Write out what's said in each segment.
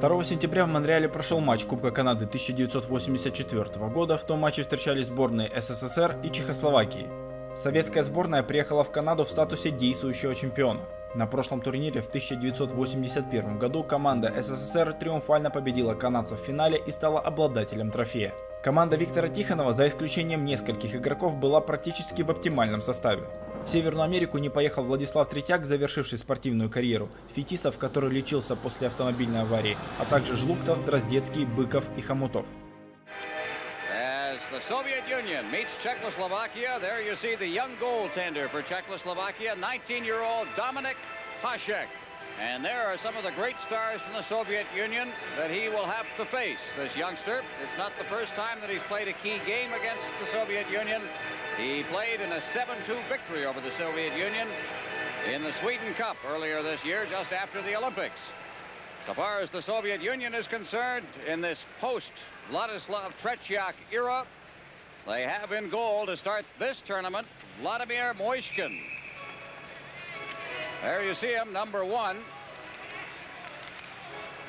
2 сентября в Монреале прошел матч Кубка Канады 1984 года. В том матче встречались сборные СССР и Чехословакии. Советская сборная приехала в Канаду в статусе действующего чемпиона. На прошлом турнире в 1981 году команда СССР триумфально победила канадцев в финале и стала обладателем трофея. Команда Виктора Тихонова, за исключением нескольких игроков, была практически в оптимальном составе. В Северную Америку не поехал Владислав Третьяк, завершивший спортивную карьеру, Фетисов, который лечился после автомобильной аварии, а также Жлуктов, Дроздецкий, Быков и Хомутов. The Soviet Union meets Czechoslovakia. There you see the young goaltender for Czechoslovakia, 19-year-old Dominik Hasek. And there are some of the great stars from the Soviet Union that he will have to face. This youngster, it's not the first time that he's played a key game against the Soviet Union. He played in a 7-2 victory over the Soviet Union in the Sweden Cup earlier this year, just after the Olympics. So far as the Soviet Union is concerned, in this post-Vladislav Tretiak era, they have in goal to start this tournament, Vladimir Moishkin. There you see him, number 1.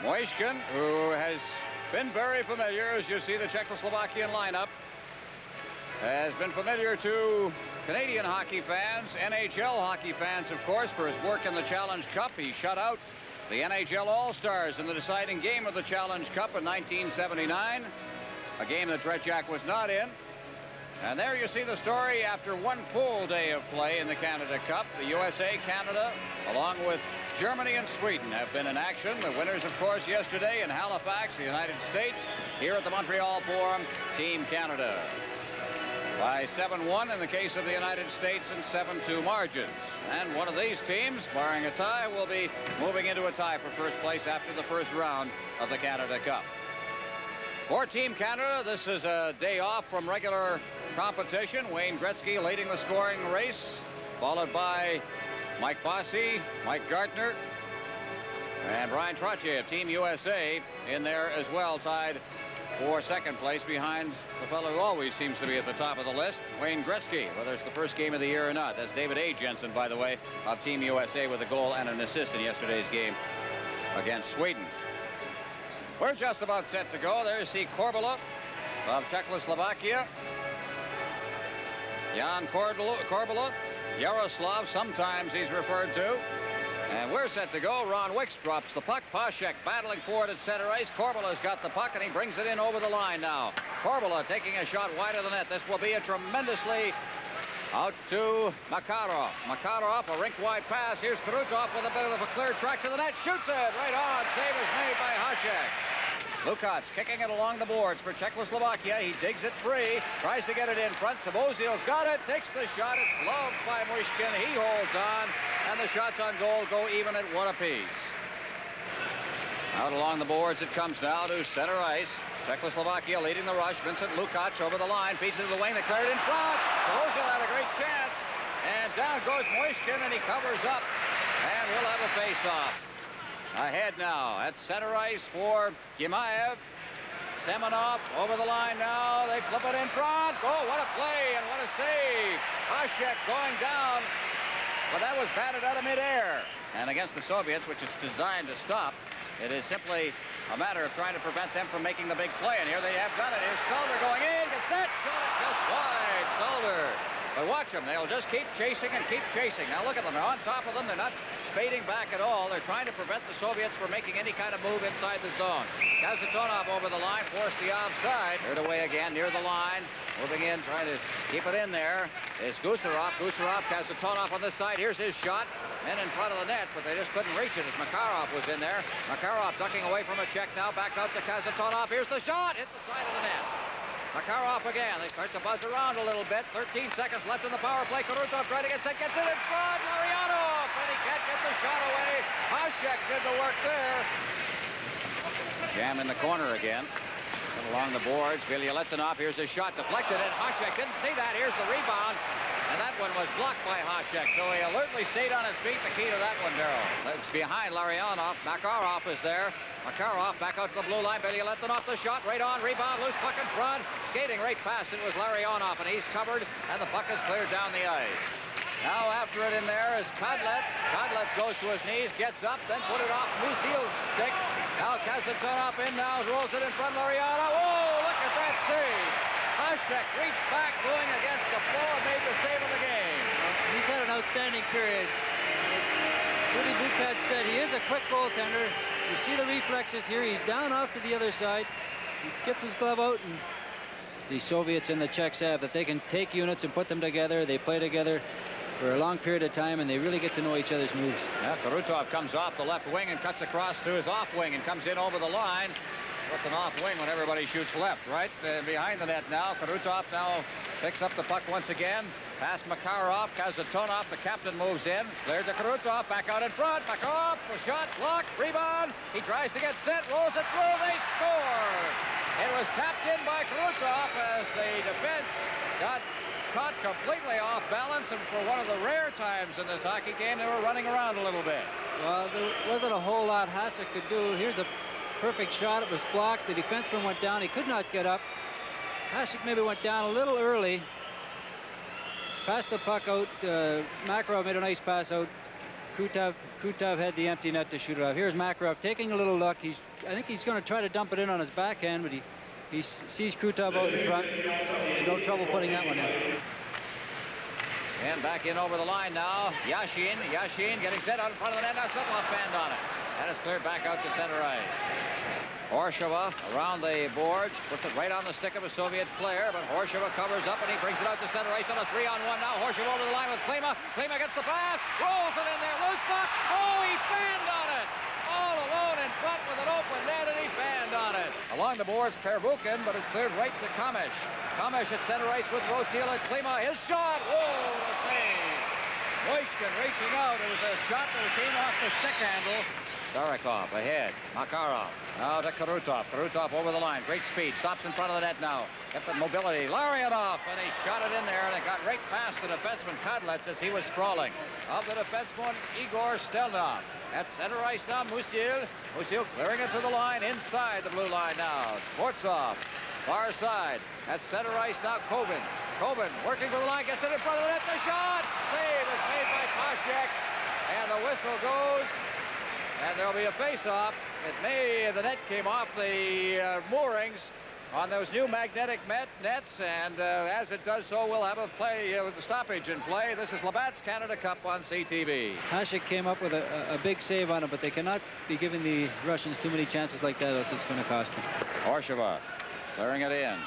Moishkin, who has been very familiar, as you see the Czechoslovakian lineup, has been familiar to Canadian hockey fans, NHL hockey fans, of course, for his work in the Challenge Cup. He shut out the NHL All-Stars in the deciding game of the Challenge Cup in 1979, a game that Tretiak was not in. And there you see the story after one full day of play in the Canada Cup. The USA, Canada, along with Germany and Sweden have been in action. The winners, of course, yesterday in Halifax, the United States. Here at the Montreal Forum, Team Canada. By 7-1 in the case of the United States and 7-2 margins. And one of these teams, barring a tie, will be moving into a tie for first place after the first round of the Canada Cup. For Team Canada, this is a day off from regular competition. Wayne Gretzky leading the scoring race, followed by Mike Bossy, Mike Gartner, and Brian Trottier of Team USA in there as well, tied for second place behind the fellow who always seems to be at the top of the list, Wayne Gretzky, whether it's the first game of the year or not. That's David A. Jensen, by the way, of Team USA with a goal and an assist in yesterday's game against Sweden. We're just about set to go. There's the Korbala of Czechoslovakia. Jan Korbala, Yaroslav, sometimes he's referred to. And we're set to go. Ron Wicks drops the puck. Pashek battling for it at center ice. Korbala's got the puck, and he brings it in over the line now. Korbala taking a shot wide of the net. This will be a tremendously out to Makarov. Makarov, a rink-wide pass. Here's Krutov with a bit of a clear track to the net. Shoots it right on. Save is made by Hasek. Lukács kicking it along the boards for Czechoslovakia. He digs it free, tries to get it in front. Sabozil's got it, takes the shot. It's gloved by Moishkin. He holds on, and the shots on goal go even at 1 apiece. Out along the boards it comes now to center ice. Czechoslovakia leading the rush. Vincent Lukács over the line, feeds it to the wing. They cleared in front. Sabozil had a great chance, and down goes Moishkin, and he covers up, and we'll have a face-off. Ahead now at center ice for Gimaev. Semenov over the line now. They flip it in front. Oh, what a play and what a save. Hasek going down, but that was batted out of midair. And against the Soviets, which is designed to stop, it is simply a matter of trying to prevent them from making the big play. And here they have done it. Here's Calder going in. Gets that shot it just wide. Calder. But watch them. They'll just keep chasing and keep chasing. Now look at them. They're on top of them. They're not fading back at all. They're trying to prevent the Soviets from making any kind of move inside the zone. Kazatonov over the line, forced the offside. Cleared away again near the line. Moving in, trying to keep it in there is Gusarov. Gusarov, Kazatonov on this side. Here's his shot. Men in front of the net, but they just couldn't reach it as Makarov was in there. Makarov ducking away from a check now. Back out to Kazatonov. Here's the shot. Hit the side of the net. Makarov again. They start to buzz around a little bit. 13 seconds left in the power play. Krutov trying to get set. Gets it in front. Larionov. And he can't get the shot away. Hasek did the work there. Jam in the corner again. Along the boards. Vilya-Letinov. Here's his shot deflected. And Hasek didn't see that. Here's the rebound. And that one was blocked by Hasek. So he alertly stayed on his feet. The key to that one, Darryl. It's behind Larionov. Makarov is there. Makarov back out to the blue line. Vilya-Letinov the shot. Right on. Rebound. Loose puck in front. Skating right past it was Larionov. And he's covered. And the puck is cleared down the ice. Now after it in there is Kadlec. Kadlec goes to his knees. Gets up. Then put it off Musil's stick. Now Kazatonov in now, rolls it in front of Lariana. Whoa, look at that save. Hashek reached back going against the floor and made the save of the game. He's had an outstanding period. Rudy Bukat said he is a quick goaltender. You see the reflexes here. He's down off to the other side. He gets his glove out, and the Soviets and the Czechs have that they can take units and put them together. They play together for a long period of time, and they really get to know each other's moves. Yeah, Karutov comes off the left wing and cuts across to his off wing and comes in over the line. What's an off wing when everybody shoots left, right? Behind the net now. Karutov now picks up the puck once again. Pass Makarov. Kazatonov, the captain, moves in. Cleared to Karutov. Back out in front. Makarov, the shot, blocked, rebound. He tries to get set, rolls it through. They score. It was tapped in by Karutov as the defense got caught completely off balance, and for one of the rare times in this hockey game, they were running around a little bit. Well, there wasn't a whole lot Hasek could do. Here's a perfect shot. It was blocked. The defenseman went down. He could not get up. Hasek maybe went down a little early. Passed the puck out. Makarov made a nice pass out. Krutov had the empty net to shoot it off. Here's Makarov taking a little look. I think he's going to try to dump it in on his backhand, but he sees Krutov out in front. No trouble putting that one in. And back in over the line now. Yashin getting set out in front of the net. Now Svetlov band on it. And it's cleared back out to center ice. Horshova around the boards, puts it right on the stick of a Soviet player, but Horshova covers up and he brings it out to center ice on a 3-on-1 now. Horshova over the line with Klima. Klima gets the pass, rolls it in there, loose puck. Oh, he fanned on it. All alone in front with an open net, and he fanned on it. Along the boards, Pervukin, but it's cleared right to Kamish. Kamish at center ice with Rosil and Klima. His shot. Whoa, the save. Moishkin reaching out. It was a shot that came off the stick handle. Zarikov ahead. Makarov. Now to Karutov. Karutov over the line. Great speed. Stops in front of the net now. Get the mobility. Larionov. And he shot it in there. And it got right past the defenseman Kadlets as he was sprawling. Of the defenseman, Igor Stelnov. At center ice now, Musil. Musil clearing it to the line. Inside the blue line now. Sportsov. Far side. At center ice now, Kovin. Kovin working for the line. Gets it in front of the net. The shot. Save is made by Poshek. And the whistle goes. And there'll be a face-off. The net came off the moorings on those new magnetic nets, and as it does so, we'll have a play with the stoppage in play. This is Labatt's Canada Cup on CTV. Hasek came up with a big save on it, but they cannot be giving the Russians too many chances like that, else it's going to cost them. Horshova clearing it in.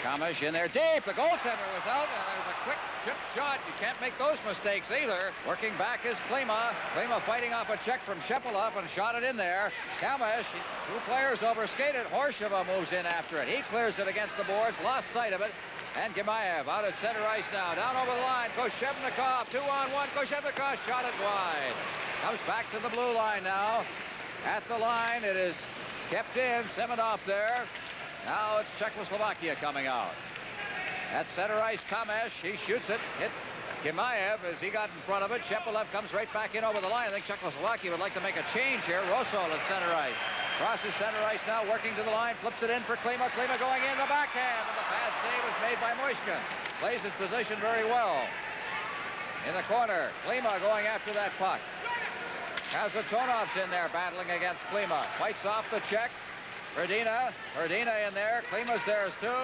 Kamish in there deep. The goaltender was out, and there's a quick chip shot. You can't make those mistakes either. Working back is Klima. Klima fighting off a check from Shepelov and shot it in there. Kamish, two players overskated. Horshova moves in after it. He clears it against the boards, lost sight of it. And Gemaev out at center ice now. Down over the line. Koshevnikov, 2-on-1. Koshevnikov shot it wide. Comes back to the blue line now. At the line, it is kept in. Semenov there. Now it's Czechoslovakia coming out. At center ice, Kamesh, he shoots it. Hit Gemaev as he got in front of it. Shepelev comes right back in over the line. I think Czechoslovakia would like to make a change here. Rosol at center ice. Crosses center ice now, working to the line. Flips it in for Klima. Klima going in the backhand. And the bad save is made by Moishkin. Plays his position very well. In the corner, Klima going after that puck. Kazatonov's in there battling against Klima. Fights off the check. Hrdina in there. Klima's there too.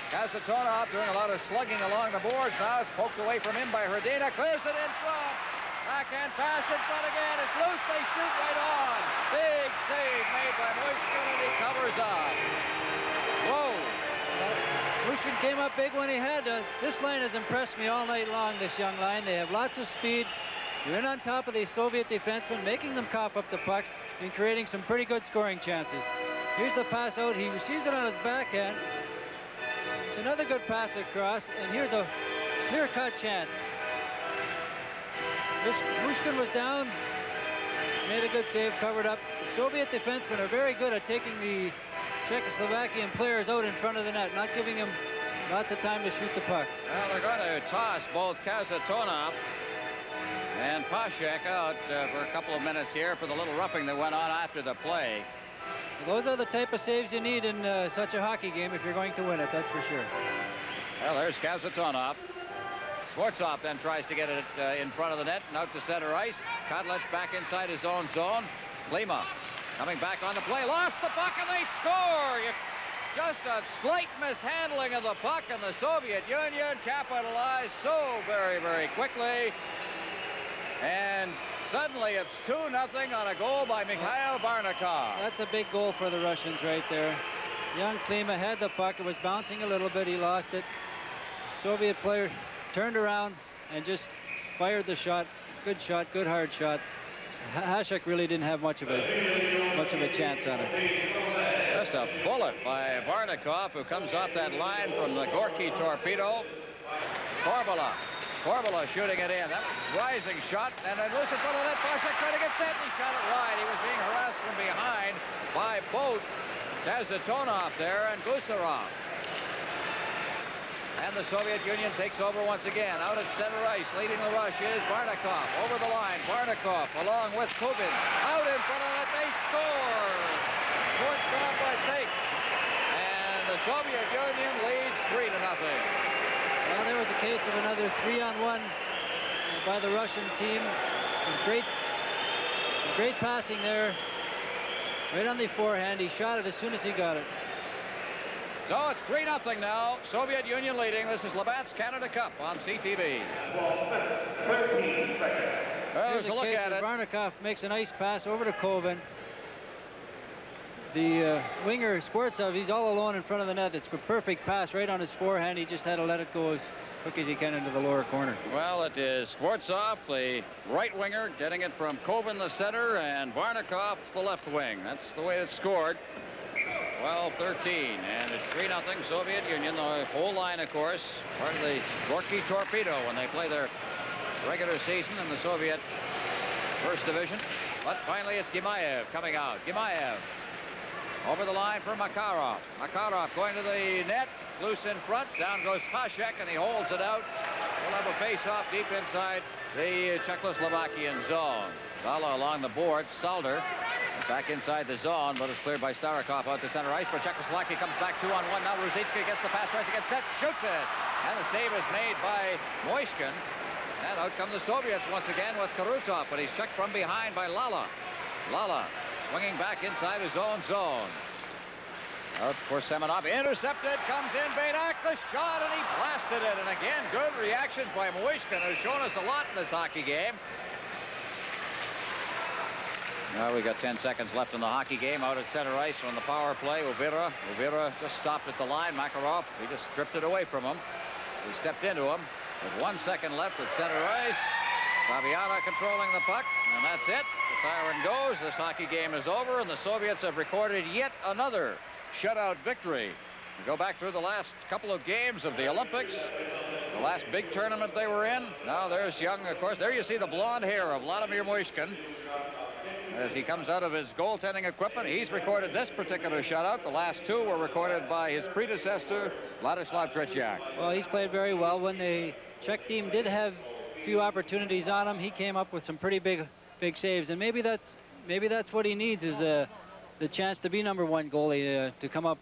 Kazatonov doing a lot of slugging along the boards now. It's poked away from him by Hrdina. Clears it in front. Backhand pass in front again. It's loose. They shoot right on. Big save made by Moishkin, and he covers up. Whoa. Moishkin came up big when he had to. This line has impressed me all night long, this young line. They have lots of speed. You're in on top of the Soviet defensemen, making them cough up the puck and creating some pretty good scoring chances. Here's the pass out. He receives it on his backhand. It's another good pass across, and here's a clear-cut chance. Mushkin was down, made a good save, covered up. The Soviet defensemen are very good at taking the Czechoslovakian players out in front of the net, not giving them lots of time to shoot the puck. Well, they're going to toss both Kazatonov and Poshek out for a couple of minutes here for the little roughing that went on after the play. Those are the type of saves you need in such a hockey game if you're going to win it, that's for sure. Well, there's Kazatonov. Sportsov then tries to get it in front of the net and out to center ice. Kodlet's back inside his own zone. Klima Coming back on the play, lost the puck, and they score! Just a slight mishandling of the puck, and the Soviet Union capitalized so very, very quickly. And suddenly it's 2-0 on a goal by Mikhail Barnikov. That's a big goal for the Russians right there. Young Klima had the puck. It was bouncing a little bit. He lost it. Soviet player turned around and just fired the shot. Good shot, good hard shot. Hasek really didn't have much of a chance on it. Just a bullet by Barnikov, who comes off that line from the Gorky torpedo. Korbola shooting it in. That was a rising shot, and then loose in front of that. Boschek trying to get set, and he shot it wide. He was being harassed from behind by both Kazatonov there and Gusarov. And the Soviet Union takes over once again. Out at center ice, leading the rush is Barnikov. Over the line, Barnikov along with Kubin. Out in front of that, they score! Shortstop, I think. And the Soviet Union leads 3-0. Well, there was a case of another 3-on-1 by the Russian team. Some great passing there. Right on the forehand. He shot it as soon as he got it. So it's 3-0 now. Soviet Union leading. This is Labatt's Canada Cup on CTV. Well, there's a look at it. Barnikov makes a nice pass over to Kovin. The winger Skvortsov, he's all alone in front of the net. It's a perfect pass right on his forehand. He just had to let it go as quick as he can into the lower corner. Well, it is Skvortsov, the right winger, getting it from Kovin, the center, and Barnikov, the left wing. That's the way it's scored. 12-13, and it's 3-0 Soviet Union. The whole line, of course, part of the Gorky torpedo when they play their regular season in the Soviet First Division. But finally, it's Gimaev coming out. Gimaev over the line for Makarov. Makarov going to the net, loose in front. Down goes Pashek, and he holds it out. We'll have a face-off deep inside the Czechoslovakian zone. Lala along the board. Salder back inside the zone, but it's cleared by Starikov out to center ice. But Czechoslovakia comes back 2-on-1. Now Ruzicki gets the pass, tries to get set, shoots it. And the save is made by Moishkin. And out come the Soviets once again with Karutov, but he's checked from behind by Lala. Lala swinging back inside his own zone. Out for Semenov, intercepted, comes in Bedak, the shot, and he blasted it. And again, good reactions by Moishkin, who's shown us a lot in this hockey game. Now we got 10 seconds left in the hockey game. Out at center ice on the power play, Uvira just stopped at the line. Makarov, he just stripped it away from him. He stepped into him with 1 second left at center ice. Saviana controlling the puck, and that's it. The siren goes. This hockey game is over, and the Soviets have recorded yet another shutout victory. We go back through the last couple of games of the Olympics, the last big tournament they were in. Now there's young, of course. There you see the blonde hair of Vladimir Moishkin as he comes out of his goaltending equipment. He's recorded this particular shutout. The last two were recorded by his predecessor, Vladislav Tretiak. Well, he's played very well. When the Czech team did have a few opportunities on him, he came up with some pretty big saves, and maybe that's what he needs, is the chance to be #1 goalie, to come up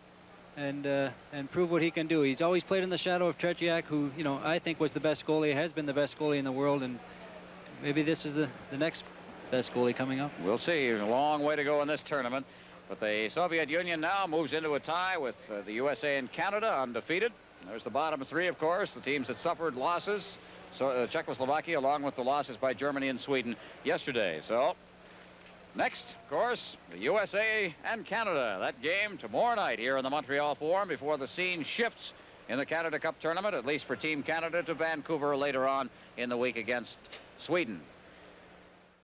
and prove what he can do. He's always played in the shadow of Tretiak, who, you know, I think was the best goalie, has been the best goalie in the world, and maybe this is the next best goalie coming up. We'll see. A long way to go in this tournament. But the Soviet Union now moves into a tie with the USA and Canada, undefeated. There's the bottom three, of course, the teams that suffered losses. So Czechoslovakia, along with the losses by Germany and Sweden yesterday. So next, of course, the USA and Canada. That game tomorrow night here in the Montreal Forum before the scene shifts in the Canada Cup tournament, at least for Team Canada, to Vancouver later on in the week against Sweden.